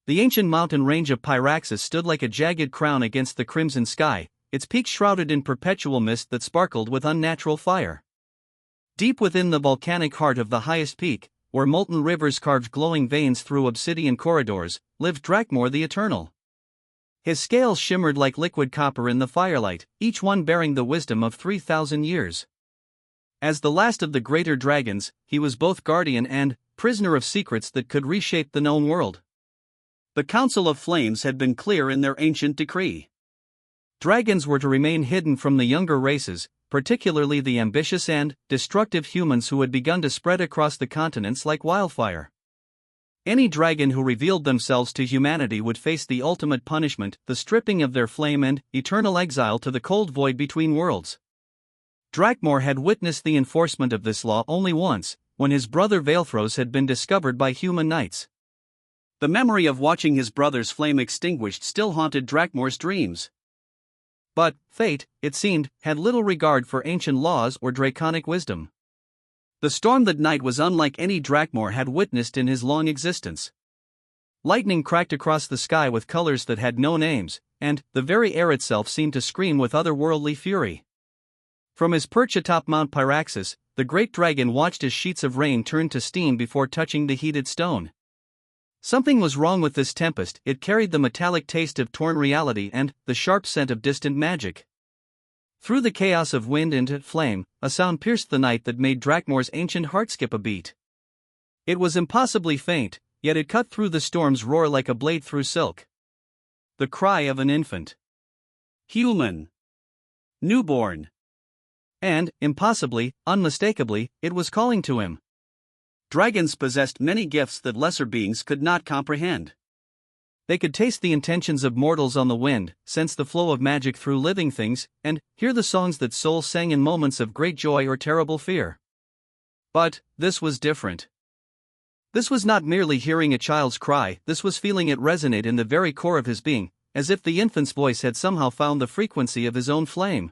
The ancient mountain range of Pyraxis stood like a jagged crown against the crimson sky, its peaks shrouded in perpetual mist that sparkled with unnatural fire. Deep within the volcanic heart of the highest peak, where molten rivers carved glowing veins through obsidian corridors, lived Drakmor the Eternal. His scales shimmered like liquid copper in the firelight, each one bearing the wisdom of 3,000 years. As the last of the greater dragons, he was both guardian and prisoner of secrets that could reshape the known world. The Council of Flames had been clear in their ancient decree. Dragons were to remain hidden from the younger races, particularly the ambitious and destructive humans who had begun to spread across the continents like wildfire. Any dragon who revealed themselves to humanity would face the ultimate punishment, the stripping of their flame and eternal exile to the cold void between worlds. Drakmor had witnessed the enforcement of this law only once, when his brother Veilfros had been discovered by human knights. The memory of watching his brother's flame extinguished still haunted Drakmor's dreams. But fate, it seemed, had little regard for ancient laws or draconic wisdom. The storm that night was unlike any Drakmor had witnessed in his long existence. Lightning cracked across the sky with colors that had no names, and the very air itself seemed to scream with otherworldly fury. From his perch atop Mount Pyraxis, the great dragon watched as sheets of rain turned to steam before touching the heated stone. Something was wrong with this tempest, it carried the metallic taste of torn reality and the sharp scent of distant magic. Through the chaos of wind and flame, a sound pierced the night that made Drakmor's ancient heart skip a beat. It was impossibly faint, yet it cut through the storm's roar like a blade through silk. The cry of an infant. Human. Newborn. And, impossibly, unmistakably, it was calling to him. Dragons possessed many gifts that lesser beings could not comprehend. They could taste the intentions of mortals on the wind, sense the flow of magic through living things, and hear the songs that souls sang in moments of great joy or terrible fear. But this was different. This was not merely hearing a child's cry, this was feeling it resonate in the very core of his being, as if the infant's voice had somehow found the frequency of his own flame.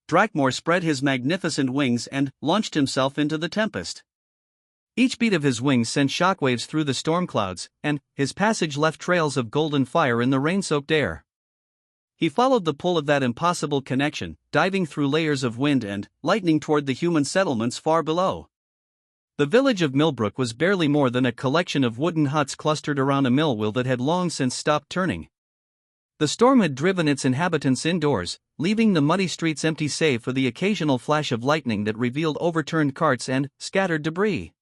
Drakmor spread his magnificent wings and launched himself into the tempest. Each beat of his wings sent shockwaves through the storm clouds, and his passage left trails of golden fire in the rain-soaked air. He followed the pull of that impossible connection, diving through layers of wind and lightning toward the human settlements far below. The village of Millbrook was barely more than a collection of wooden huts clustered around a mill wheel that had long since stopped turning. The storm had driven its inhabitants indoors, leaving the muddy streets empty save for the occasional flash of lightning that revealed overturned carts and scattered debris.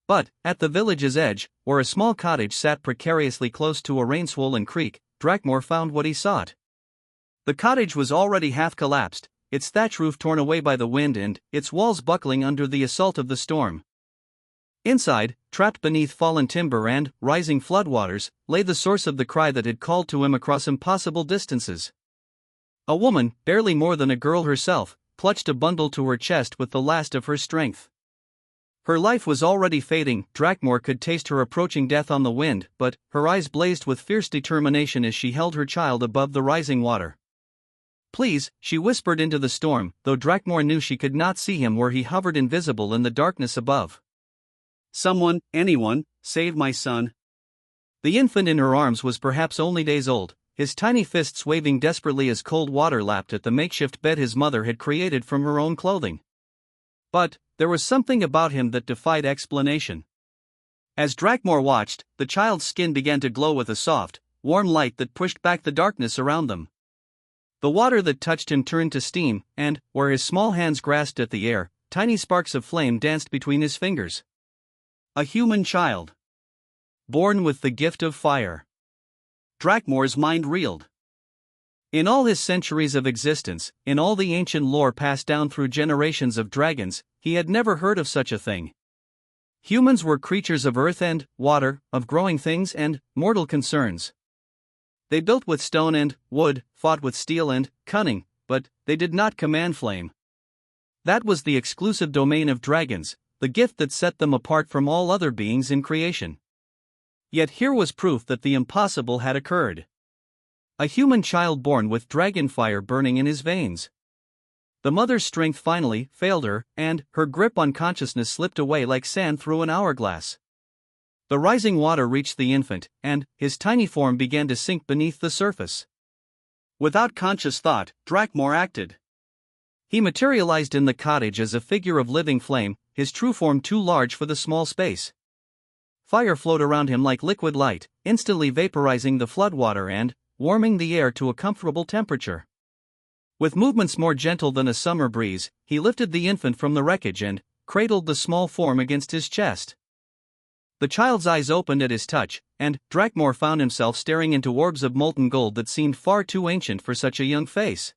But, at the village's edge, where a small cottage sat precariously close to a rain-swollen creek, Drakmor found what he sought. The cottage was already half collapsed, its thatch roof torn away by the wind and its walls buckling under the assault of the storm. Inside, trapped beneath fallen timber and rising floodwaters, lay the source of the cry that had called to him across impossible distances. A woman, barely more than a girl herself, clutched a bundle to her chest with the last of her strength. Her life was already fading, Drakmor could taste her approaching death on the wind, but her eyes blazed with fierce determination as she held her child above the rising water. "Please," she whispered into the storm, though Drakmor knew she could not see him where he hovered invisible in the darkness above. "Someone, anyone, save my son." The infant in her arms was perhaps only days old, his tiny fists waving desperately as cold water lapped at the makeshift bed his mother had created from her own clothing. But there was something about him that defied explanation. As Drakmor watched, the child's skin began to glow with a soft, warm light that pushed back the darkness around them. The water that touched him turned to steam, and, where his small hands grasped at the air, tiny sparks of flame danced between his fingers. A human child. Born with the gift of fire. Drakmor's mind reeled. In all his centuries of existence, in all the ancient lore passed down through generations of dragons, he had never heard of such a thing. Humans were creatures of earth and water, of growing things and mortal concerns. They built with stone and wood, fought with steel and cunning, but they did not command flame. That was the exclusive domain of dragons, the gift that set them apart from all other beings in creation. Yet here was proof that the impossible had occurred. A human child born with dragon fire burning in his veins. The mother's strength finally failed her, and her grip on consciousness slipped away like sand through an hourglass. The rising water reached the infant, and his tiny form began to sink beneath the surface. Without conscious thought, Drakmor acted. He materialized in the cottage as a figure of living flame, his true form too large for the small space. Fire flowed around him like liquid light, instantly vaporizing the floodwater and warming the air to a comfortable temperature. With movements more gentle than a summer breeze, he lifted the infant from the wreckage and cradled the small form against his chest. The child's eyes opened at his touch, and Drakmor found himself staring into orbs of molten gold that seemed far too ancient for such a young face.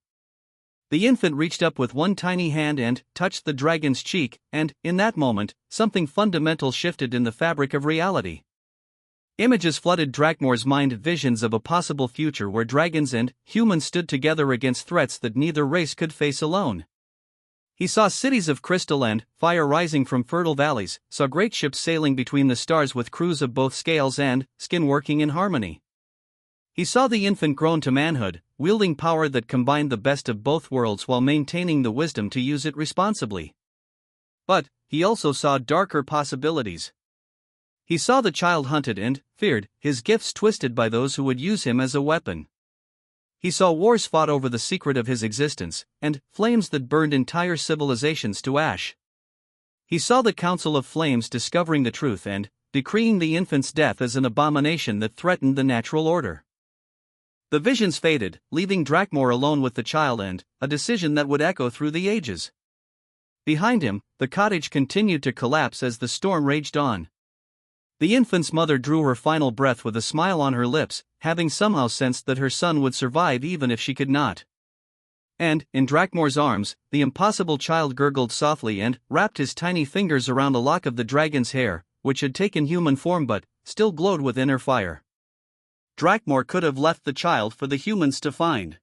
The infant reached up with one tiny hand and touched the dragon's cheek, and, in that moment, something fundamental shifted in the fabric of reality. Images flooded Drakmor's mind, visions of a possible future where dragons and humans stood together against threats that neither race could face alone. He saw cities of crystal and fire rising from fertile valleys, saw great ships sailing between the stars with crews of both scales and skin working in harmony. He saw the infant grown to manhood, wielding power that combined the best of both worlds while maintaining the wisdom to use it responsibly. But he also saw darker possibilities. He saw the child hunted and feared, his gifts twisted by those who would use him as a weapon. He saw wars fought over the secret of his existence, and flames that burned entire civilizations to ash. He saw the Council of Flames discovering the truth and decreeing the infant's death as an abomination that threatened the natural order. The visions faded, leaving Drakmor alone with the child and a decision that would echo through the ages. Behind him, the cottage continued to collapse as the storm raged on. The infant's mother drew her final breath with a smile on her lips, having somehow sensed that her son would survive even if she could not. And, in Drakmor's arms, the impossible child gurgled softly and wrapped his tiny fingers around a lock of the dragon's hair, which had taken human form but still glowed with inner fire. Drakmor could have left the child for the humans to find.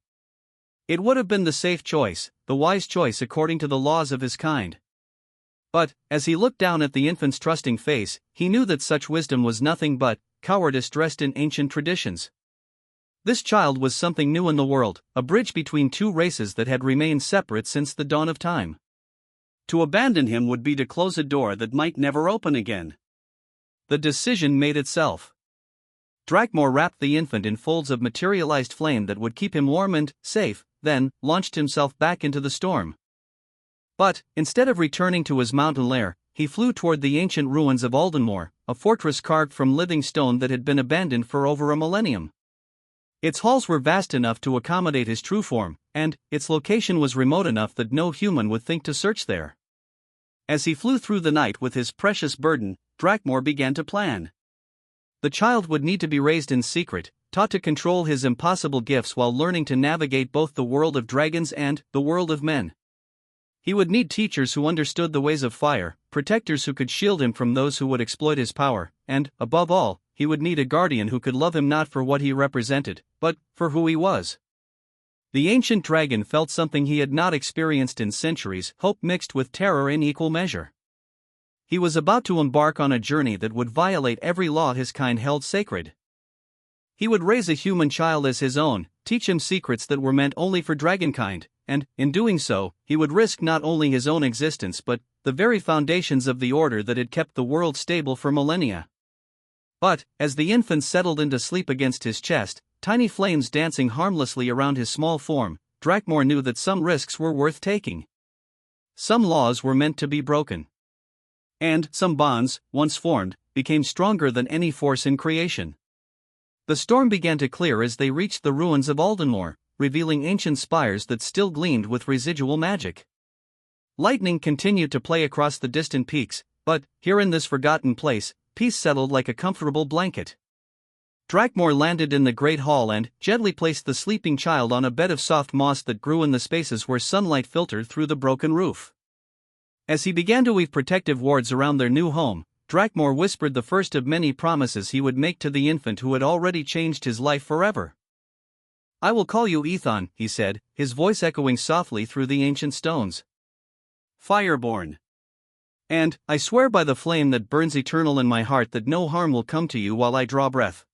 It would have been the safe choice, the wise choice according to the laws of his kind. But, as he looked down at the infant's trusting face, he knew that such wisdom was nothing but cowardice dressed in ancient traditions. This child was something new in the world, a bridge between two races that had remained separate since the dawn of time. To abandon him would be to close a door that might never open again. The decision made itself. Drakmor wrapped the infant in folds of materialized flame that would keep him warm and safe, then launched himself back into the storm. But, instead of returning to his mountain lair, he flew toward the ancient ruins of Aldenmore, a fortress carved from living stone that had been abandoned for over a millennium. Its halls were vast enough to accommodate his true form, and its location was remote enough that no human would think to search there. As he flew through the night with his precious burden, Drakmor began to plan. The child would need to be raised in secret, taught to control his impossible gifts while learning to navigate both the world of dragons and the world of men. He would need teachers who understood the ways of fire, protectors who could shield him from those who would exploit his power, and, above all, he would need a guardian who could love him not for what he represented, but for who he was. The ancient dragon felt something he had not experienced in centuries, hope mixed with terror in equal measure. He was about to embark on a journey that would violate every law his kind held sacred. He would raise a human child as his own, teach him secrets that were meant only for dragonkind, and, in doing so, he would risk not only his own existence but the very foundations of the order that had kept the world stable for millennia. But, as the infant settled into sleep against his chest, tiny flames dancing harmlessly around his small form, Drakmor knew that some risks were worth taking. Some laws were meant to be broken. And some bonds, once formed, became stronger than any force in creation. The storm began to clear as they reached the ruins of Aldenmore, revealing ancient spires that still gleamed with residual magic. Lightning continued to play across the distant peaks, but, here in this forgotten place, peace settled like a comfortable blanket. Drakmor landed in the great hall and gently placed the sleeping child on a bed of soft moss that grew in the spaces where sunlight filtered through the broken roof. As he began to weave protective wards around their new home, Drakmor whispered the first of many promises he would make to the infant who had already changed his life forever. "I will call you Ethon," he said, his voice echoing softly through the ancient stones. "Fireborn. And I swear by the flame that burns eternal in my heart that no harm will come to you while I draw breath.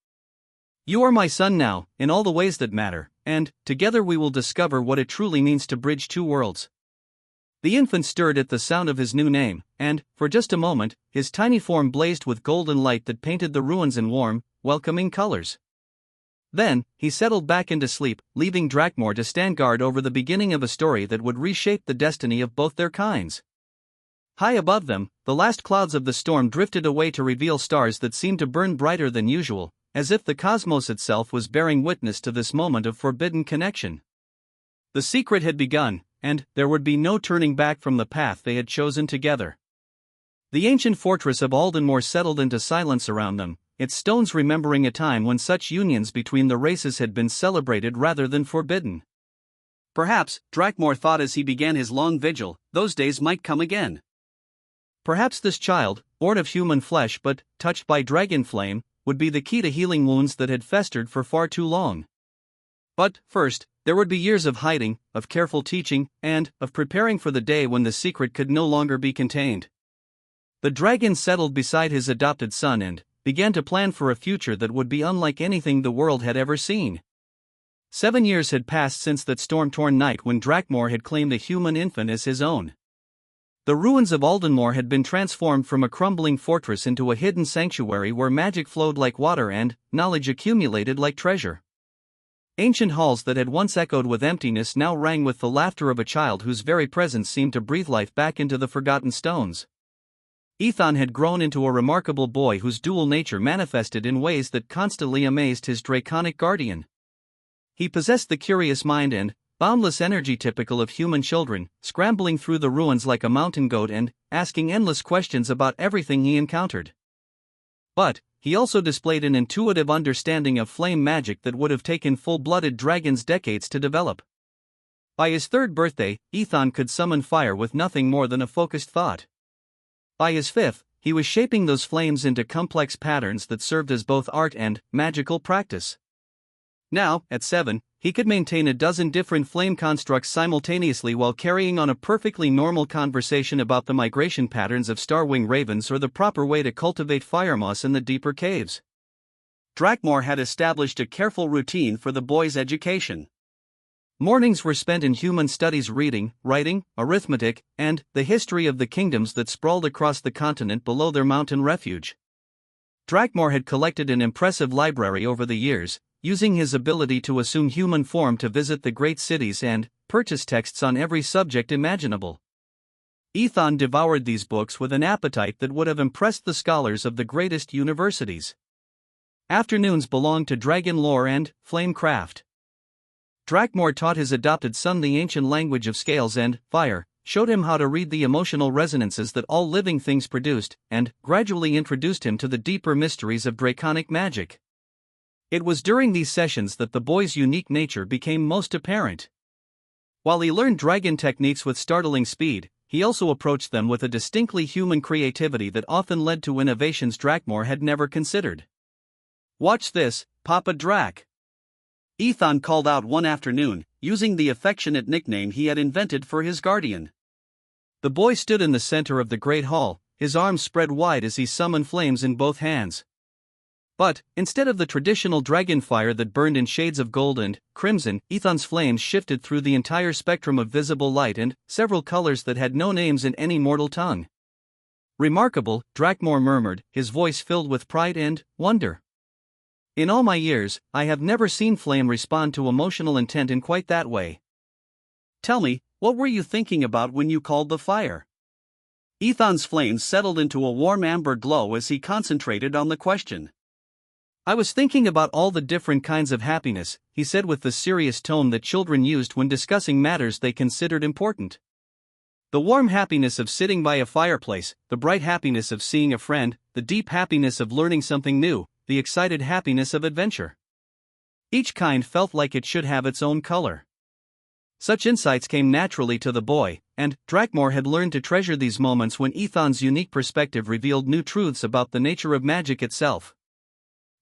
You are my son now, in all the ways that matter, and, together we will discover what it truly means to bridge two worlds." The infant stirred at the sound of his new name, and, for just a moment, his tiny form blazed with golden light that painted the ruins in warm, welcoming colors. Then, he settled back into sleep, leaving Drakmor to stand guard over the beginning of a story that would reshape the destiny of both their kinds. High above them, the last clouds of the storm drifted away to reveal stars that seemed to burn brighter than usual, as if the cosmos itself was bearing witness to this moment of forbidden connection. The secret had begun, and there would be no turning back from the path they had chosen together. The ancient fortress of Aldenmore settled into silence around them, its stones remembering a time when such unions between the races had been celebrated rather than forbidden. Perhaps, Drakmor thought as he began his long vigil, those days might come again. Perhaps this child, born of human flesh but touched by dragon flame, would be the key to healing wounds that had festered for far too long. But, first, there would be years of hiding, of careful teaching, and of preparing for the day when the secret could no longer be contained. The dragon settled beside his adopted son and began to plan for a future that would be unlike anything the world had ever seen. 7 years had passed since that storm-torn night when Drakmor had claimed a human infant as his own. The ruins of Aldenmore had been transformed from a crumbling fortress into a hidden sanctuary where magic flowed like water and knowledge accumulated like treasure. Ancient halls that had once echoed with emptiness now rang with the laughter of a child whose very presence seemed to breathe life back into the forgotten stones. Ethan had grown into a remarkable boy whose dual nature manifested in ways that constantly amazed his draconic guardian. He possessed the curious mind and boundless energy typical of human children, scrambling through the ruins like a mountain goat and asking endless questions about everything he encountered. But he also displayed an intuitive understanding of flame magic that would have taken full-blooded dragons decades to develop. By his 3rd birthday, Ethan could summon fire with nothing more than a focused thought. By his 5th, he was shaping those flames into complex patterns that served as both art and magical practice. Now, at 7, he could maintain a dozen different flame constructs simultaneously while carrying on a perfectly normal conversation about the migration patterns of starwing ravens or the proper way to cultivate fire moss in the deeper caves. Drakmor had established a careful routine for the boy's education. Mornings were spent in human studies reading, writing, arithmetic, and the history of the kingdoms that sprawled across the continent below their mountain refuge. Drakmor had collected an impressive library over the years, using his ability to assume human form to visit the great cities and purchase texts on every subject imaginable. Ethan devoured these books with an appetite that would have impressed the scholars of the greatest universities. Afternoons belonged to dragon lore and flame craft. Drakmor taught his adopted son the ancient language of scales and fire, showed him how to read the emotional resonances that all living things produced, and gradually introduced him to the deeper mysteries of draconic magic. It was during these sessions that the boy's unique nature became most apparent. While he learned dragon techniques with startling speed, he also approached them with a distinctly human creativity that often led to innovations Drakmor had never considered. "Watch this, Papa Drak," Ethan called out one afternoon, using the affectionate nickname he had invented for his guardian. The boy stood in the center of the great hall, his arms spread wide as he summoned flames in both hands. But, instead of the traditional dragon fire that burned in shades of gold and crimson, Ethan's flames shifted through the entire spectrum of visible light and several colors that had no names in any mortal tongue. "Remarkable," Drakmor murmured, his voice filled with pride and wonder. "In all my years, I have never seen flame respond to emotional intent in quite that way. Tell me, what were you thinking about when you called the fire?" Ethan's flames settled into a warm amber glow as he concentrated on the question. "I was thinking about all the different kinds of happiness," he said with the serious tone that children used when discussing matters they considered important. "The warm happiness of sitting by a fireplace, the bright happiness of seeing a friend, the deep happiness of learning something new, the excited happiness of adventure. Each kind felt like it should have its own color." Such insights came naturally to the boy, and Drakmor had learned to treasure these moments when Ethan's unique perspective revealed new truths about the nature of magic itself.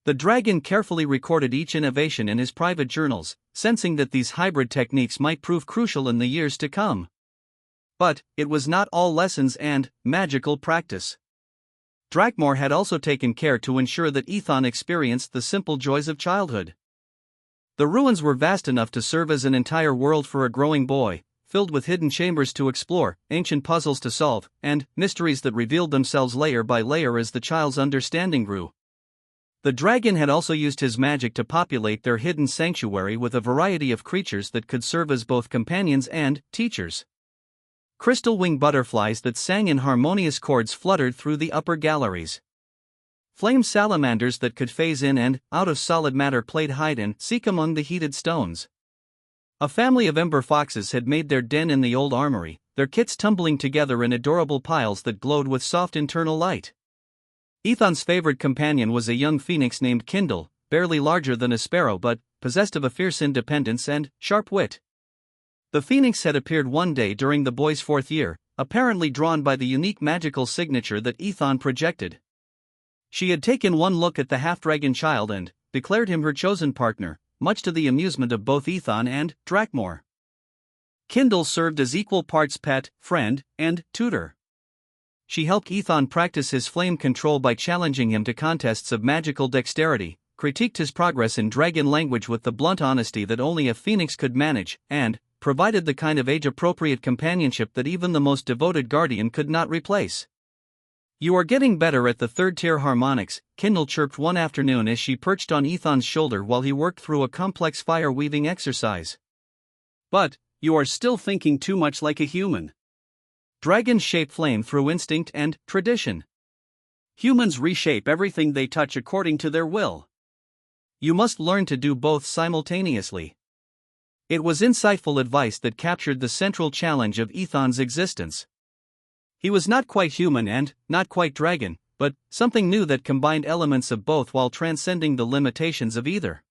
The dragon carefully recorded each innovation in his private journals, sensing that these hybrid techniques might prove crucial in the years to come. But it was not all lessons and magical practice. Drakmor had also taken care to ensure that Ethan experienced the simple joys of childhood. The ruins were vast enough to serve as an entire world for a growing boy, filled with hidden chambers to explore, ancient puzzles to solve, and mysteries that revealed themselves layer by layer as the child's understanding grew. The dragon had also used his magic to populate their hidden sanctuary with a variety of creatures that could serve as both companions and teachers. Crystal-winged butterflies that sang in harmonious chords fluttered through the upper galleries. Flame salamanders that could phase in and out of solid matter played hide-and-seek among the heated stones. A family of ember foxes had made their den in the old armory, their kits tumbling together in adorable piles that glowed with soft internal light. Ethan's favorite companion was a young phoenix named Kindle, barely larger than a sparrow but possessed of a fierce independence and sharp wit. The phoenix had appeared one day during the boy's 4th year, apparently drawn by the unique magical signature that Ethan projected. She had taken one look at the half-dragon child and declared him her chosen partner, much to the amusement of both Ethan and Drakmor. Kindle served as equal parts pet, friend, and tutor. She helped Ethan practice his flame control by challenging him to contests of magical dexterity, critiqued his progress in dragon language with the blunt honesty that only a phoenix could manage, and provided the kind of age-appropriate companionship that even the most devoted guardian could not replace. "You are getting better at the third-tier harmonics," Kindle chirped one afternoon as she perched on Ethan's shoulder while he worked through a complex fire-weaving exercise. "But you are still thinking too much like a human. Dragons shape flame through instinct and tradition. Humans reshape everything they touch according to their will. You must learn to do both simultaneously." It was insightful advice that captured the central challenge of Ethan's existence. He was not quite human and not quite dragon, but something new that combined elements of both while transcending the limitations of either.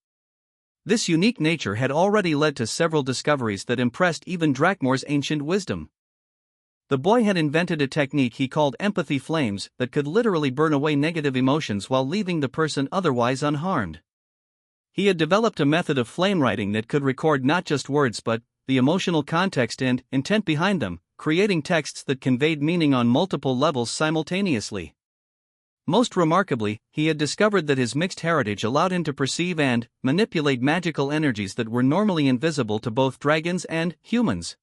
This unique nature had already led to several discoveries that impressed even Drakmor's ancient wisdom. The boy had invented a technique he called empathy flames that could literally burn away negative emotions while leaving the person otherwise unharmed. He had developed a method of flame writing that could record not just words but the emotional context and intent behind them, creating texts that conveyed meaning on multiple levels simultaneously. Most remarkably, he had discovered that his mixed heritage allowed him to perceive and manipulate magical energies that were normally invisible to both dragons and humans.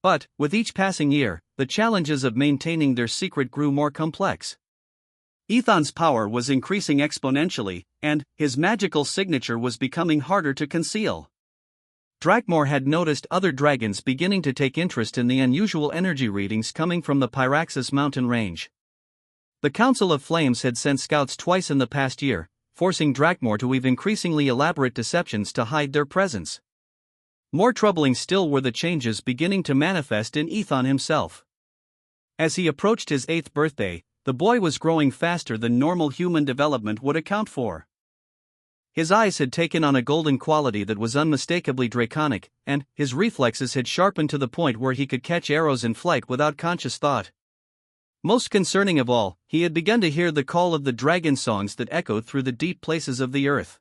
But, with each passing year, the challenges of maintaining their secret grew more complex. Ethan's power was increasing exponentially, and his magical signature was becoming harder to conceal. Drakmor had noticed other dragons beginning to take interest in the unusual energy readings coming from the Pyraxis mountain range. The Council of Flames had sent scouts twice in the past year, forcing Drakmor to weave increasingly elaborate deceptions to hide their presence. More troubling still were the changes beginning to manifest in Ethan himself. As he approached his 8th birthday, the boy was growing faster than normal human development would account for. His eyes had taken on a golden quality that was unmistakably draconic, and his reflexes had sharpened to the point where he could catch arrows in flight without conscious thought. Most concerning of all, he had begun to hear the call of the dragon songs that echoed through the deep places of the earth.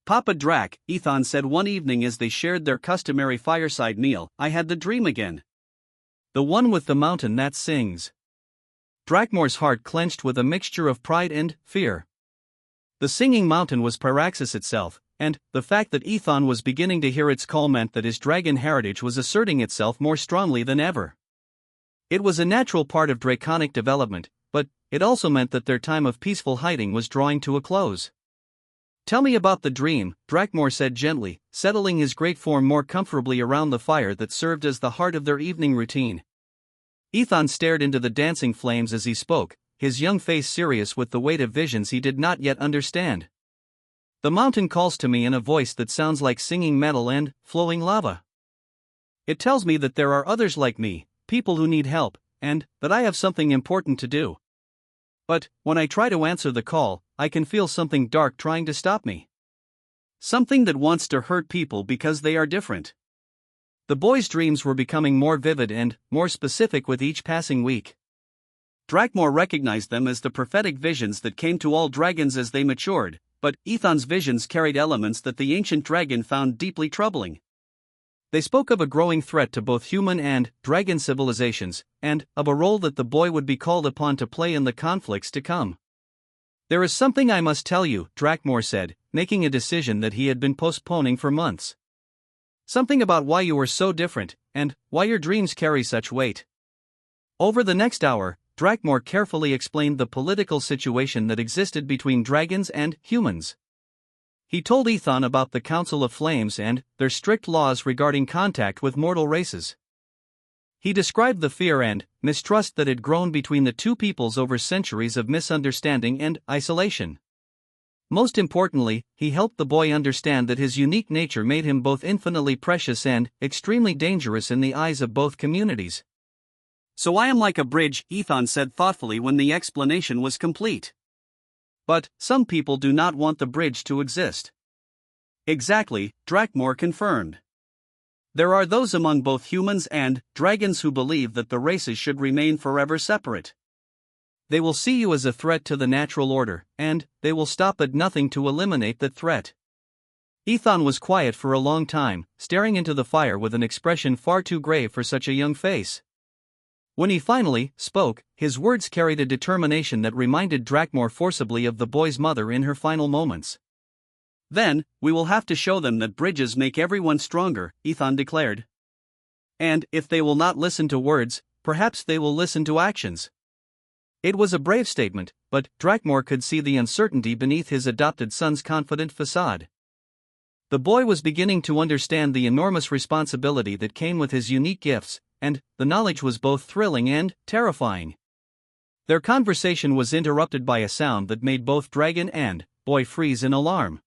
"Papa Drak," Ethan said one evening as they shared their customary fireside meal, "I had the dream again. The one with the mountain that sings." Drakmor's heart clenched with a mixture of pride and fear. The singing mountain was Pyraxis itself, and the fact that Ethan was beginning to hear its call meant that his dragon heritage was asserting itself more strongly than ever. It was a natural part of draconic development, but it also meant that their time of peaceful hiding was drawing to a close. "Tell me about the dream," Drakmor said gently, settling his great form more comfortably around the fire that served as the heart of their evening routine. Ethan stared into the dancing flames as he spoke, his young face serious with the weight of visions he did not yet understand. "The mountain calls to me in a voice that sounds like singing metal and flowing lava. It tells me that there are others like me, people who need help, and that I have something important to do. But when I try to answer the call, I can feel something dark trying to stop me. Something that wants to hurt people because they are different." The boy's dreams were becoming more vivid and more specific with each passing week. Drakmor recognized them as the prophetic visions that came to all dragons as they matured, but Ethan's visions carried elements that the ancient dragon found deeply troubling. They spoke of a growing threat to both human and dragon civilizations, and of a role that the boy would be called upon to play in the conflicts to come. "There is something I must tell you," Drakmor said, making a decision that he had been postponing for months. "Something about why you are so different, and why your dreams carry such weight. Over the next hour, Drakmor carefully explained the political situation that existed between dragons and humans. He told Ethan about the Council of Flames and their strict laws regarding contact with mortal races. He described the fear and mistrust that had grown between the two peoples over centuries of misunderstanding and isolation. Most importantly, he helped the boy understand that his unique nature made him both infinitely precious and extremely dangerous in the eyes of both communities. So I am like a bridge, Ethan said thoughtfully when the explanation was complete. But some people do not want the bridge to exist. Exactly, Drakmor confirmed. There are those among both humans and dragons who believe that the races should remain forever separate. They will see you as a threat to the natural order, and they will stop at nothing to eliminate that threat. Ethan was quiet for a long time, staring into the fire with an expression far too grave for such a young face. When he finally spoke, his words carried a determination that reminded Drakmor forcibly of the boy's mother in her final moments. Then, we will have to show them that bridges make everyone stronger, Ethan declared. And if they will not listen to words, perhaps they will listen to actions. It was a brave statement, but Drakmor could see the uncertainty beneath his adopted son's confident facade. The boy was beginning to understand the enormous responsibility that came with his unique gifts, and the knowledge was both thrilling and terrifying. Their conversation was interrupted by a sound that made both dragon and boy freeze in alarm.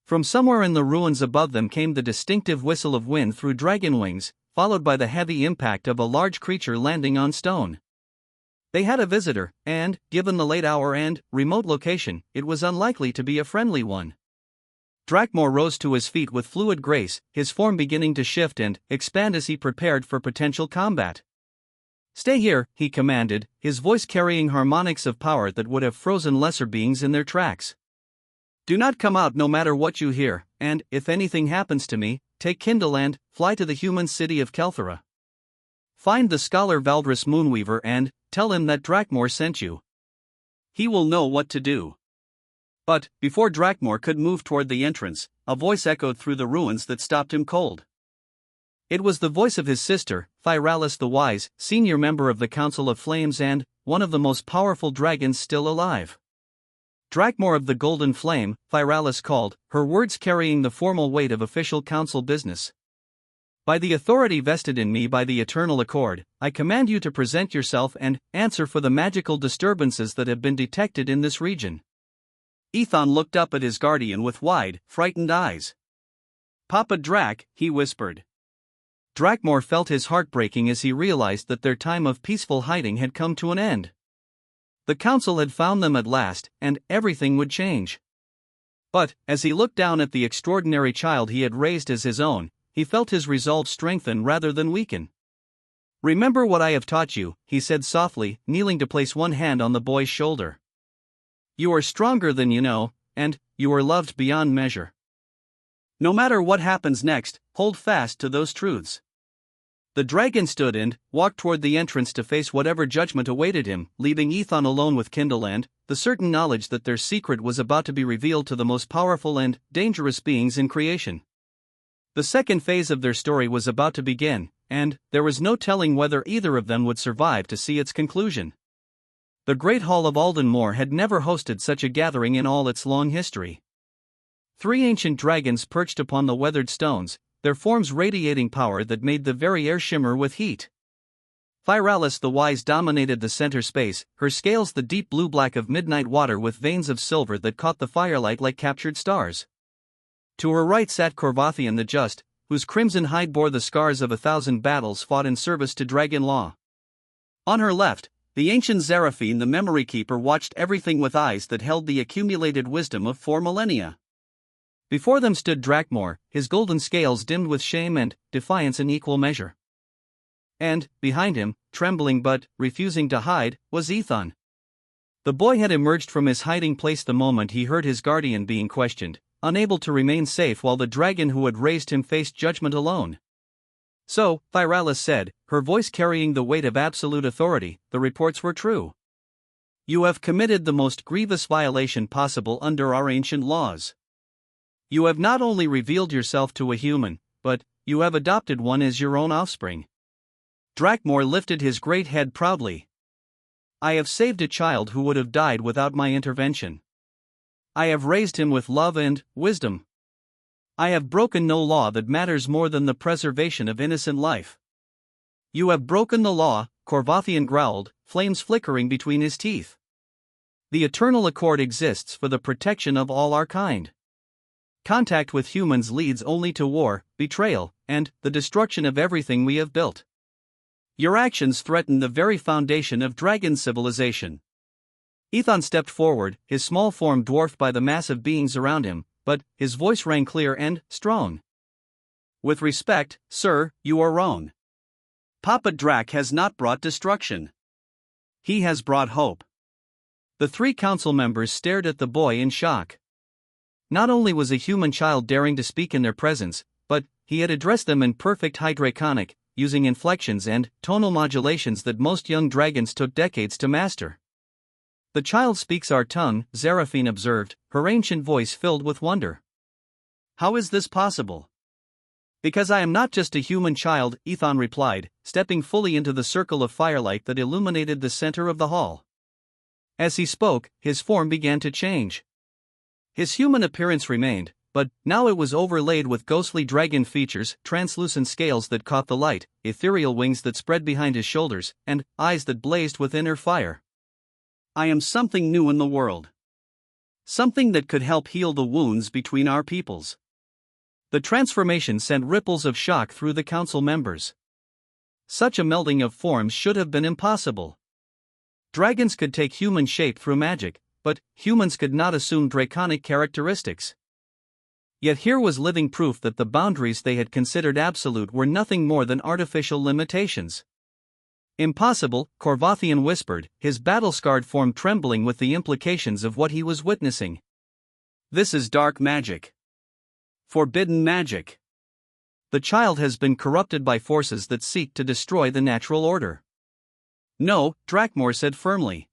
From somewhere in the ruins above them came the distinctive whistle of wind through dragon wings, followed by the heavy impact of a large creature landing on stone. They had a visitor, and, given the late hour and remote location, it was unlikely to be a friendly one. Drakmor rose to his feet with fluid grace, his form beginning to shift and expand as he prepared for potential combat. "Stay here," he commanded, his voice carrying harmonics of power that would have frozen lesser beings in their tracks. "Do not come out no matter what you hear, and, if anything happens to me, take Kindle and fly to the human city of Kelthara. Find the scholar Valdris Moonweaver and tell him that Drakmor sent you. He will know what to do." But, before Drakmor could move toward the entrance, a voice echoed through the ruins that stopped him cold. It was the voice of his sister, Thyralis the Wise, senior member of the Council of Flames and one of the most powerful dragons still alive. Drakmor of the Golden Flame, Thyralis called, her words carrying the formal weight of official council business. "By the authority vested in me by the Eternal Accord, I command you to present yourself and answer for the magical disturbances that have been detected in this region." Ethan looked up at his guardian with wide, frightened eyes. "Papa Drak," he whispered. Drakmor felt his heart breaking as he realized that their time of peaceful hiding had come to an end. The council had found them at last, and everything would change. But, as he looked down at the extraordinary child he had raised as his own, he felt his resolve strengthen rather than weaken. "Remember what I have taught you," he said softly, kneeling to place one hand on the boy's shoulder. "You are stronger than you know, and you are loved beyond measure. No matter what happens next, hold fast to those truths." The dragon stood and walked toward the entrance to face whatever judgment awaited him, leaving Ethan alone with Kindle and the certain knowledge that their secret was about to be revealed to the most powerful and dangerous beings in creation. The second phase of their story was about to begin, and there was no telling whether either of them would survive to see its conclusion. The Great Hall of Aldenmore had never hosted such a gathering in all its long history. 3 ancient dragons perched upon the weathered stones, their forms radiating power that made the very air shimmer with heat. Thyralis the Wise dominated the center space, her scales the deep blue-black of midnight water with veins of silver that caught the firelight like captured stars. To her right sat Corvathian the Just, whose crimson hide bore the scars of 1,000 battles fought in service to dragon law. On her left, the ancient Zeraphine the Memory Keeper watched everything with eyes that held the accumulated wisdom of 4 millennia. Before them stood Drakmor, his golden scales dimmed with shame and defiance in equal measure. And, behind him, trembling but refusing to hide, was Ethan. The boy had emerged from his hiding place the moment he heard his guardian being questioned, unable to remain safe while the dragon who had raised him faced judgment alone. "So," Thyralis said, her voice carrying the weight of absolute authority, "the reports were true. You have committed the most grievous violation possible under our ancient laws. You have not only revealed yourself to a human, but you have adopted one as your own offspring. Drakmor lifted his great head proudly. I have saved a child who would have died without my intervention. I have raised him with love and wisdom. I have broken no law that matters more than the preservation of innocent life. You have broken the law, Korvathian growled, flames flickering between his teeth. The eternal accord exists for the protection of all our kind. Contact with humans leads only to war, betrayal, and the destruction of everything we have built. Your actions threaten the very foundation of dragon civilization. Ethan stepped forward, his small form dwarfed by the massive beings around him, but his voice rang clear and strong. With respect, sir, you are wrong. Papa Drak has not brought destruction. He has brought hope. The three council members stared at the boy in shock. Not only was a human child daring to speak in their presence, but he had addressed them in perfect High Draconic, using inflections and tonal modulations that most young dragons took decades to master. The child speaks our tongue, Zeraphine observed, her ancient voice filled with wonder. How is this possible? Because I am not just a human child, Ethan replied, stepping fully into the circle of firelight that illuminated the center of the hall. As he spoke, his form began to change. His human appearance remained, but now it was overlaid with ghostly dragon features, translucent scales that caught the light, ethereal wings that spread behind his shoulders, and eyes that blazed with inner fire. I am something new in the world. Something that could help heal the wounds between our peoples. The transformation sent ripples of shock through the council members. Such a melding of forms should have been impossible. Dragons could take human shape through magic, but humans could not assume draconic characteristics. Yet here was living proof that the boundaries they had considered absolute were nothing more than artificial limitations. Impossible, Korvathian whispered, his battle-scarred form trembling with the implications of what he was witnessing. This is dark magic. Forbidden magic. The child has been corrupted by forces that seek to destroy the natural order. No, Drakmor said firmly.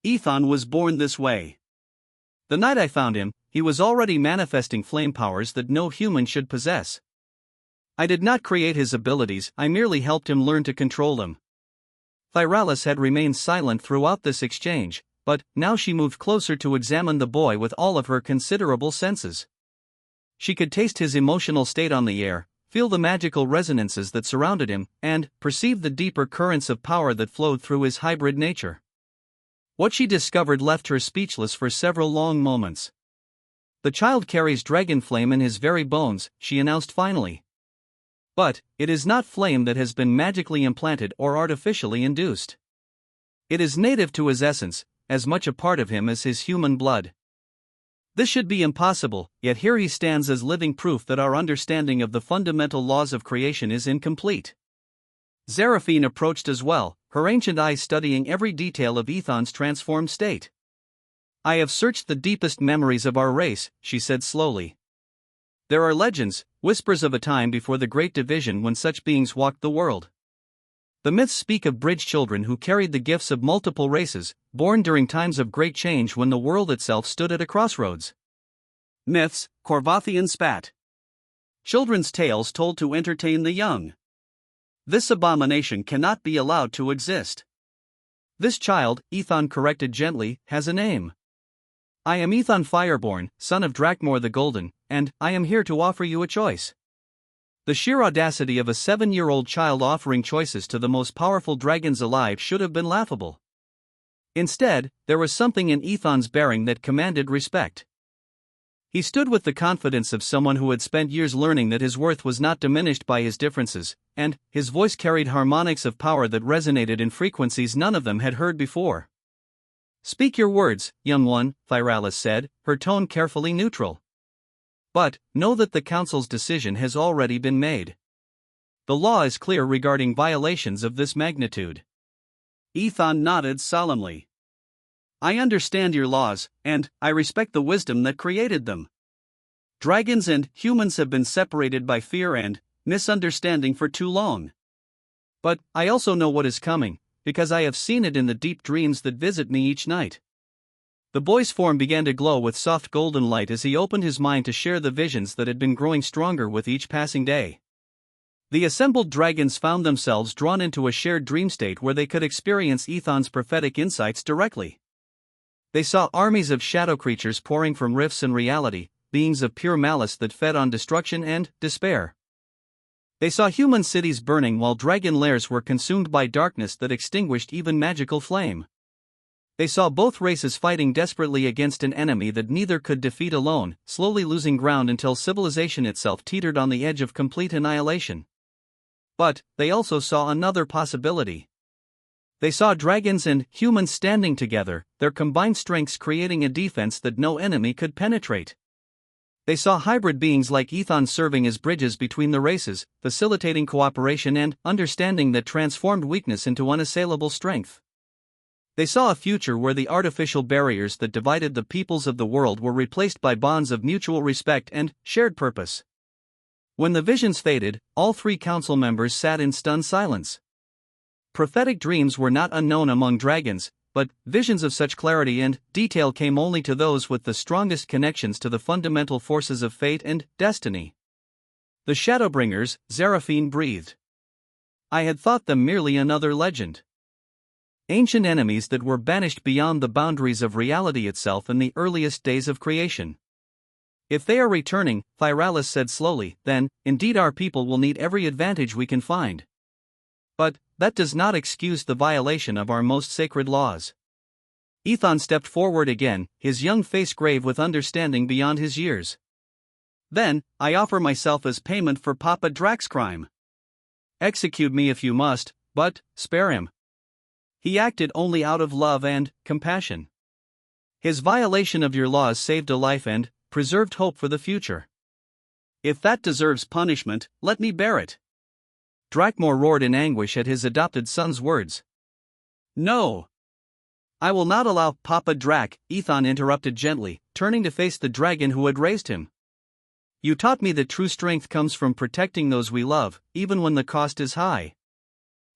Ethan was born this way. The night I found him, he was already manifesting flame powers that no human should possess. I did not create his abilities, I merely helped him learn to control them. Thyralis had remained silent throughout this exchange, but now she moved closer to examine the boy with all of her considerable senses. She could taste his emotional state on the air, feel the magical resonances that surrounded him, and perceive the deeper currents of power that flowed through his hybrid nature. What she discovered left her speechless for several long moments. The child carries dragon flame in his very bones, she announced finally. But it is not flame that has been magically implanted or artificially induced. It is native to his essence, as much a part of him as his human blood. This should be impossible, yet here he stands as living proof that our understanding of the fundamental laws of creation is incomplete. Zeraphine approached as well, her ancient eyes studying every detail of Ethan's transformed state. I have searched the deepest memories of our race, she said slowly. There are legends, whispers of a time before the Great Division when such beings walked the world. The myths speak of bridge children who carried the gifts of multiple races, born during times of great change when the world itself stood at a crossroads. Myths, Korvathian spat. Children's tales told to entertain the young. This abomination cannot be allowed to exist. This child, Ethan corrected gently, has a name. I am Ethan Fireborn, son of Drakmor the Golden, and I am here to offer you a choice. The sheer audacity of a 7-year-old child offering choices to the most powerful dragons alive should have been laughable. Instead, there was something in Ethan's bearing that commanded respect. He stood with the confidence of someone who had spent years learning that his worth was not diminished by his differences, and his voice carried harmonics of power that resonated in frequencies none of them had heard before. Speak your words, young one, Thyralis said, her tone carefully neutral. But know that the council's decision has already been made. The law is clear regarding violations of this magnitude. Ethan nodded solemnly. I understand your laws, and I respect the wisdom that created them. Dragons and humans have been separated by fear and misunderstanding for too long. But I also know what is coming, because I have seen it in the deep dreams that visit me each night. The boy's form began to glow with soft golden light as he opened his mind to share the visions that had been growing stronger with each passing day. The assembled dragons found themselves drawn into a shared dream state where they could experience Ethan's prophetic insights directly. They saw armies of shadow creatures pouring from rifts in reality, beings of pure malice that fed on destruction and despair. They saw human cities burning while dragon lairs were consumed by darkness that extinguished even magical flame. They saw both races fighting desperately against an enemy that neither could defeat alone, slowly losing ground until civilization itself teetered on the edge of complete annihilation. But they also saw another possibility. They saw dragons and humans standing together, their combined strengths creating a defense that no enemy could penetrate. They saw hybrid beings like Ethan serving as bridges between the races, facilitating cooperation and understanding that transformed weakness into unassailable strength. They saw a future where the artificial barriers that divided the peoples of the world were replaced by bonds of mutual respect and shared purpose. When the visions faded, all three council members sat in stunned silence. Prophetic dreams were not unknown among dragons, but visions of such clarity and detail came only to those with the strongest connections to the fundamental forces of fate and destiny. The Shadowbringers, Zeraphine breathed. I had thought them merely another legend. Ancient enemies that were banished beyond the boundaries of reality itself in the earliest days of creation. If they are returning, Thyralis said slowly, then, indeed our people will need every advantage we can find. But that does not excuse the violation of our most sacred laws. Ethan stepped forward again, his young face grave with understanding beyond his years. Then, I offer myself as payment for Papa Drak's crime. Execute me if you must, but spare him. He acted only out of love and compassion. His violation of your laws saved a life and preserved hope for the future. If that deserves punishment, let me bear it. Drakmor roared in anguish at his adopted son's words. No! I will not allow Papa Drak, Ethan interrupted gently, turning to face the dragon who had raised him. You taught me that true strength comes from protecting those we love, even when the cost is high.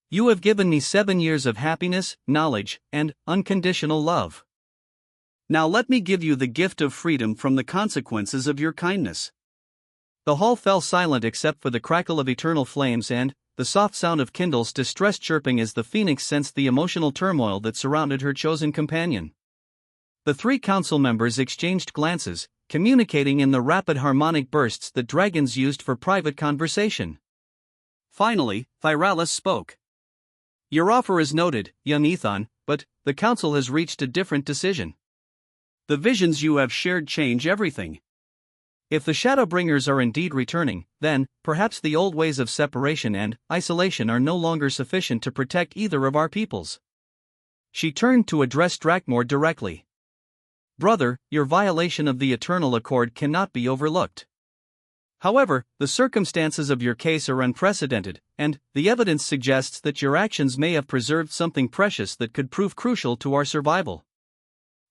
You have given me 7 years of happiness, knowledge, and unconditional love. Now let me give you the gift of freedom from the consequences of your kindness. The hall fell silent except for the crackle of eternal flames and the soft sound of Kindle's distressed chirping as the phoenix sensed the emotional turmoil that surrounded her chosen companion. The three council members exchanged glances, communicating in the rapid harmonic bursts that dragons used for private conversation. Finally, Thyralis spoke. Your offer is noted, young Ethan, but the council has reached a different decision. The visions you have shared change everything. If the Shadowbringers are indeed returning, then, perhaps the old ways of separation and isolation are no longer sufficient to protect either of our peoples. She turned to address Drakmor directly. Brother, your violation of the Eternal Accord cannot be overlooked. However, the circumstances of your case are unprecedented, and the evidence suggests that your actions may have preserved something precious that could prove crucial to our survival.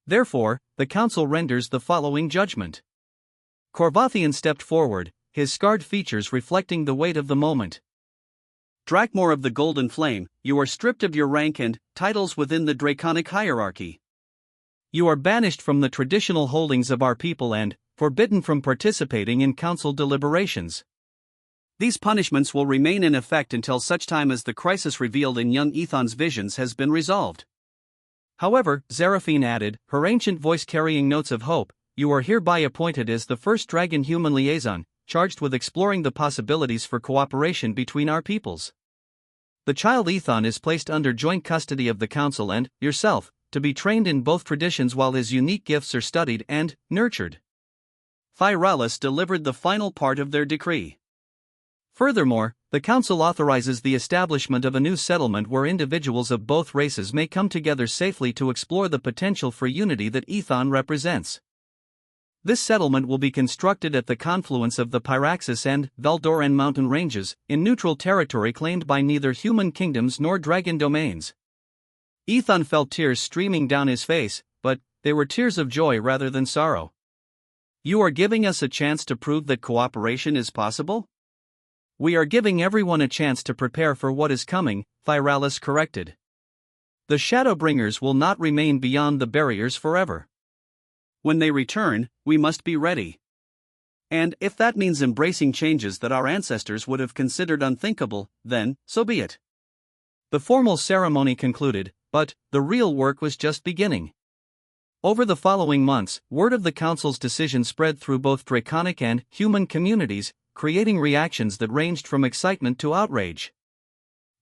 Therefore, the Council renders the following judgment. Korvathian stepped forward, his scarred features reflecting the weight of the moment. Drakmor of the Golden Flame, you are stripped of your rank and titles within the Draconic hierarchy. You are banished from the traditional holdings of our people and forbidden from participating in council deliberations. These punishments will remain in effect until such time as the crisis revealed in young Ethan's visions has been resolved. However, Zeraphine added, her ancient voice carrying notes of hope, you are hereby appointed as the first dragon-human liaison, charged with exploring the possibilities for cooperation between our peoples. The child Ethan is placed under joint custody of the council and yourself, to be trained in both traditions while his unique gifts are studied and nurtured. Thyralis delivered the final part of their decree. Furthermore, the council authorizes the establishment of a new settlement where individuals of both races may come together safely to explore the potential for unity that Ethan represents. This settlement will be constructed at the confluence of the Pyraxis and Valdoran mountain ranges, in neutral territory claimed by neither human kingdoms nor dragon domains. Ethan felt tears streaming down his face, but they were tears of joy rather than sorrow. You are giving us a chance to prove that cooperation is possible? We are giving everyone a chance to prepare for what is coming, Thyralis corrected. The Shadowbringers will not remain beyond the barriers forever. When they return, we must be ready. And if that means embracing changes that our ancestors would have considered unthinkable, then, so be it. The formal ceremony concluded, but the real work was just beginning. Over the following months, word of the Council's decision spread through both draconic and human communities, creating reactions that ranged from excitement to outrage.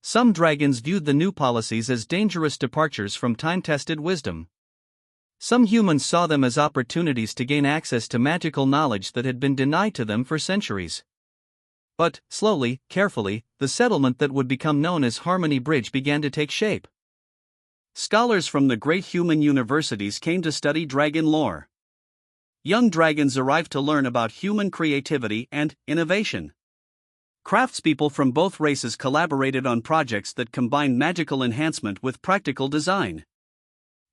Some dragons viewed the new policies as dangerous departures from time-tested wisdom. Some humans saw them as opportunities to gain access to magical knowledge that had been denied to them for centuries. But, slowly, carefully, the settlement that would become known as Harmony Bridge began to take shape. Scholars from the great human universities came to study dragon lore. Young dragons arrived to learn about human creativity and innovation. Craftspeople from both races collaborated on projects that combined magical enhancement with practical design.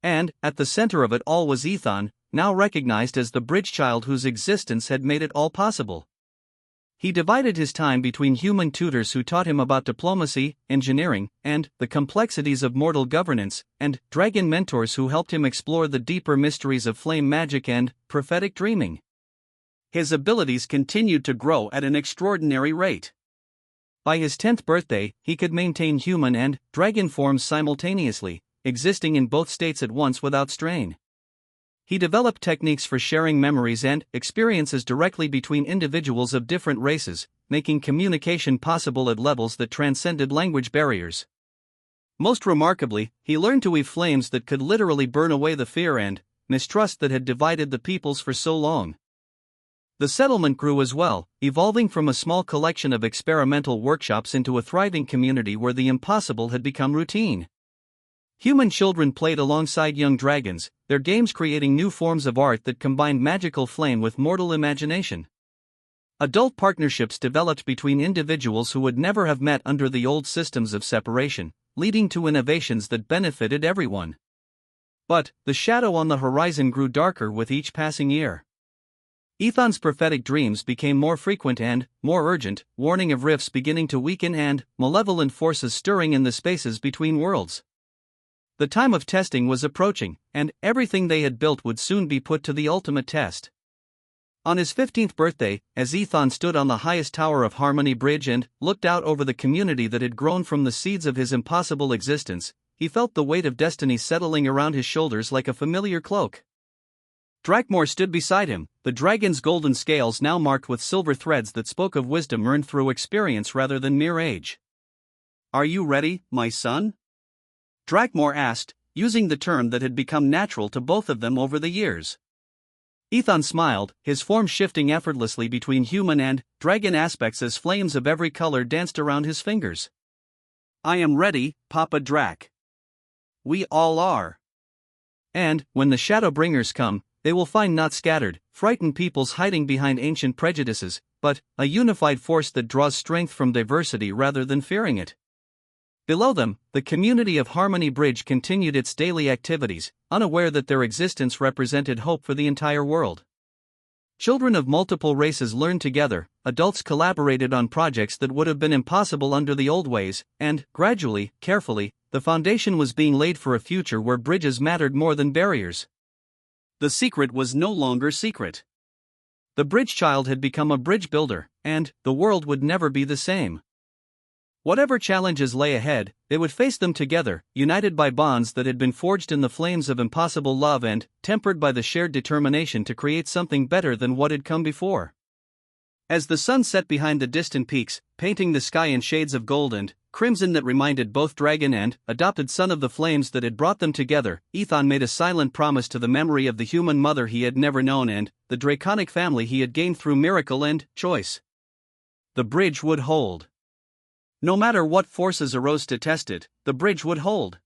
And, at the center of it all was Ethan, now recognized as the bridge child whose existence had made it all possible. He divided his time between human tutors who taught him about diplomacy, engineering, and the complexities of mortal governance, and dragon mentors who helped him explore the deeper mysteries of flame magic and prophetic dreaming. His abilities continued to grow at an extraordinary rate. By his 10th birthday, he could maintain human and dragon forms simultaneously, existing in both states at once without strain. He developed techniques for sharing memories and experiences directly between individuals of different races, making communication possible at levels that transcended language barriers. Most remarkably, he learned to weave flames that could literally burn away the fear and mistrust that had divided the peoples for so long. The settlement grew as well, evolving from a small collection of experimental workshops into a thriving community where the impossible had become routine. Human children played alongside young dragons, their games creating new forms of art that combined magical flame with mortal imagination. Adult partnerships developed between individuals who would never have met under the old systems of separation, leading to innovations that benefited everyone. But the shadow on the horizon grew darker with each passing year. Ethan's prophetic dreams became more frequent and more urgent, warning of rifts beginning to weaken and malevolent forces stirring in the spaces between worlds. The time of testing was approaching, and everything they had built would soon be put to the ultimate test. On his 15th birthday, as Ethan stood on the highest tower of Harmony Bridge and looked out over the community that had grown from the seeds of his impossible existence, he felt the weight of destiny settling around his shoulders like a familiar cloak. Drakmor stood beside him, the dragon's golden scales now marked with silver threads that spoke of wisdom earned through experience rather than mere age. "Are you ready, my son?" Drakmor asked, using the term that had become natural to both of them over the years. Ethan smiled, his form shifting effortlessly between human and dragon aspects as flames of every color danced around his fingers. "I am ready, Papa Drak. We all are." And, when the Shadowbringers come, they will find not scattered, frightened peoples hiding behind ancient prejudices, but a unified force that draws strength from diversity rather than fearing it. Below them, the community of Harmony Bridge continued its daily activities, unaware that their existence represented hope for the entire world. Children of multiple races learned together, adults collaborated on projects that would have been impossible under the old ways, and, gradually, carefully, the foundation was being laid for a future where bridges mattered more than barriers. The secret was no longer secret. The bridge child had become a bridge builder, and the world would never be the same. Whatever challenges lay ahead, they would face them together, united by bonds that had been forged in the flames of impossible love and tempered by the shared determination to create something better than what had come before. As the sun set behind the distant peaks, painting the sky in shades of gold and crimson that reminded both dragon and adopted son of the flames that had brought them together, Ethan made a silent promise to the memory of the human mother he had never known and the draconic family he had gained through miracle and choice. The bridge would hold. No matter what forces arose to test it, the bridge would hold.